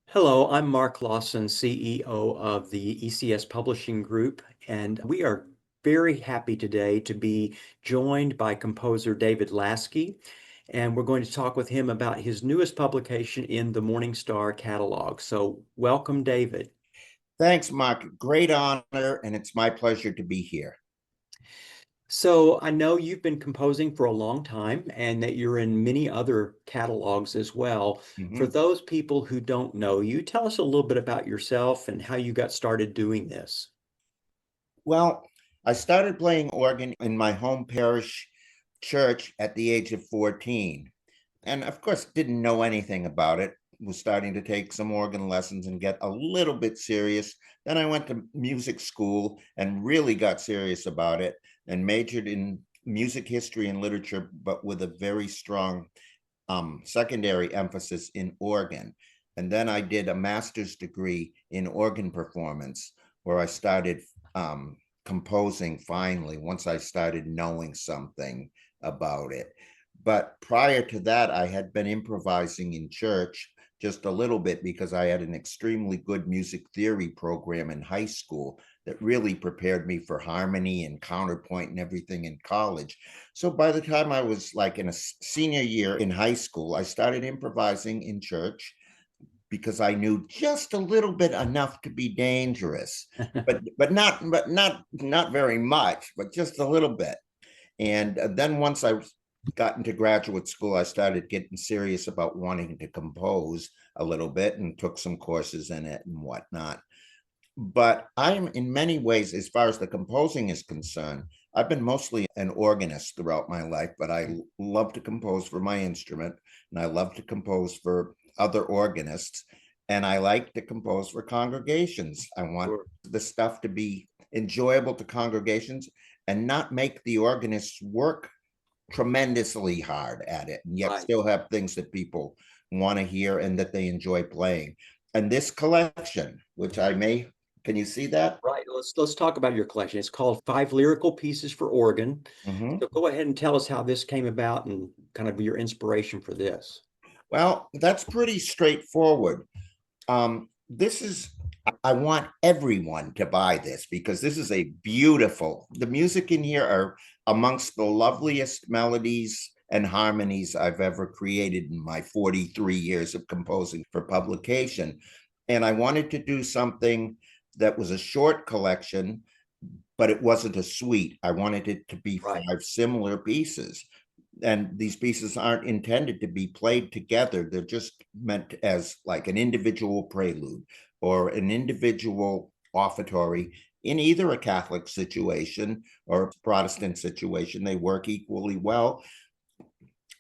Hello, I'm Mark Lawson, CEO of the ECS Publishing Group, and we are very happy today to be joined by composer David Lasky, and we're going to talk with him about his newest publication in the Morning Star catalog. So, welcome, David. Thanks, Mark. Great honor, and it's my pleasure to be here. So, I know you've been composing for a long time and that you're in many other catalogs as well. For Mhm. those people who don't know you, tell us a little bit about yourself and how you got started doing this. Well, I started playing organ in my home parish church at the age of 14. And of course, didn't know anything about it. Was starting to take some organ lessons and get a little bit serious. Then I went to music school and really got serious about it and majored in music history and literature, but with a very strong secondary emphasis in organ. And then I did a master's degree in organ performance, where I started composing finally once I started knowing something about it. But prior to that, I had been improvising in church just a little bit because I had an extremely good music theory program in high school that really prepared me for harmony and counterpoint and everything in college. So by the time I was like in a senior year in high school, I started improvising in church because I knew just a little bit enough to be dangerous, but not very much, but just a little bit. And then once I got into graduate school, I started getting serious about wanting to compose a little bit and took some courses in it and whatnot. But I'm in many ways, as far as the composing is concerned, I've been mostly an organist throughout my life, but I love to compose for my instrument and I love to compose for other organists. And I like to compose for congregations. I want Sure. the stuff to be enjoyable to congregations and not make the organists work tremendously hard at it and yet Right. still have things that people want to hear and that they enjoy playing. And this collection, which I may, can you see that? Right. Let's talk about your collection. It's called Five Lyrical Pieces for Organ. Mhm. So go ahead and tell us how this came about and kind of your inspiration for this. Well, that's pretty straightforward. This is, I want everyone to buy this because this is a beautiful, the music in here are amongst the loveliest melodies and harmonies I've ever created in my 43 years of composing for publication. And I wanted to do something that was a short collection, but it wasn't a suite. I wanted it to be Right. five similar pieces. And these pieces aren't intended to be played together. They're just meant as like an individual prelude or an individual offertory in either a Catholic situation or a Protestant situation. They work equally well.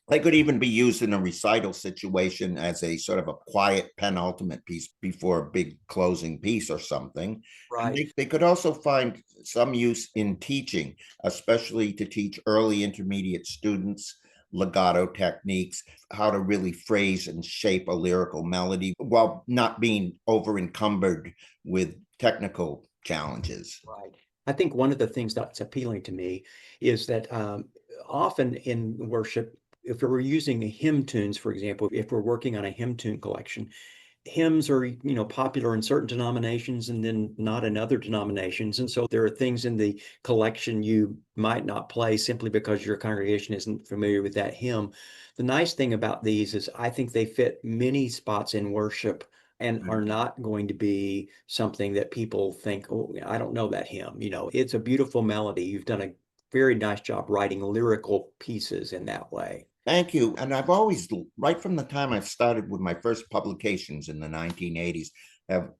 They could even be used in a recital situation as a sort of a quiet penultimate piece before a big closing piece or something. And Right. they could also find some use in teaching, especially to teach early intermediate students legato techniques, how to really phrase and shape a lyrical melody while not being over encumbered with technical challenges. Right. I think one of the things that's appealing to me is that often in worship, if we're using hymn tunes, for example, if we're working on a hymn tune collection, hymns are, popular in certain denominations and then not in other denominations. And so there are things in the collection you might not play simply because your congregation isn't familiar with that hymn. The nice thing about these is I think they fit many spots in worship and are not going to be something that people think, oh, I don't know that hymn. It's a beautiful melody. You've done a very nice job writing lyrical pieces in that way. Thank you. And I've always, right from the time I started with my first publications in the 1980s, have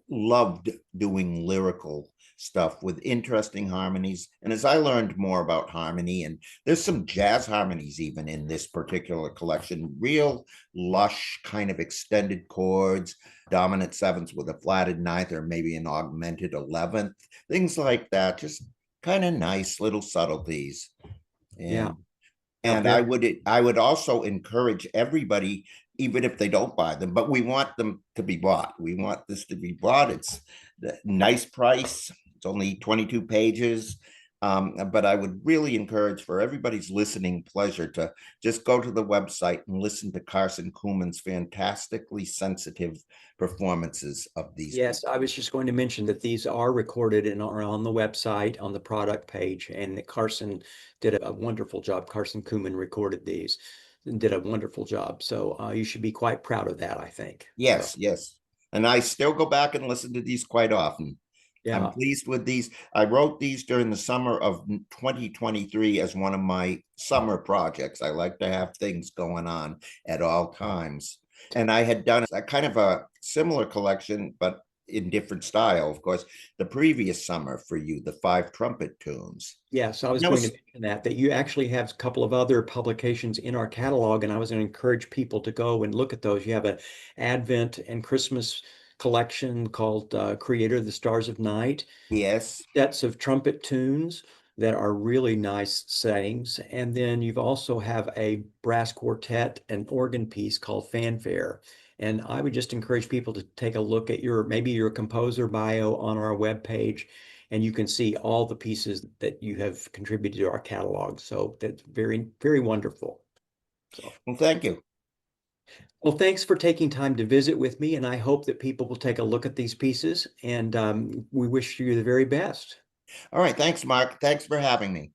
loved doing lyrical stuff with interesting harmonies. And as I learned more about harmony, and there's some jazz harmonies even in this particular collection, real lush kind of extended chords, dominant sevenths with a flatted ninth or maybe an augmented 11th, things like that. Just kind of nice little subtleties. Yeah. And Yeah. and I would also encourage everybody, even if they don't buy them, but we want them to be bought. We want this to be bought. It's the nice price. It's only 22 pages. But I would really encourage, for everybody's listening pleasure, to just go to the website and listen to Carson Kuhlman's fantastically sensitive performances of these Yes, I was just going to mention that these are recorded and are on the website on the product page, and that Carson did a wonderful job. Carson Kuhlman recorded these and did a wonderful job. So you should be quite proud of that, I think. So Yes, yes. And I still go back and listen to these quite often. I'm yeah. pleased with these. I wrote these during the summer of 2023 as one of my summer projects. I like to have things going on at all times. And I had done a kind of a similar collection, but in different style, of course, the previous summer for you, the five trumpet tunes. Yes, I was That going to was, mention that you actually have a couple of other publications in our catalog, and I was going to encourage people to go and look at those. You have an Advent and Christmas collection called Creator of the Stars of Night, yes, sets of trumpet tunes that are really nice settings. And then you've also have a brass quartet and organ piece called Fanfare. And I would just encourage people to take a look at maybe your composer bio on our webpage, and you can see all the pieces that you have contributed to our catalog. So that's very, very wonderful. So, well, thank you. well, thanks for taking time to visit with me, and I hope that people will take a look at these pieces, and we wish you the very best. All right, thanks, Mark. Thanks for having me.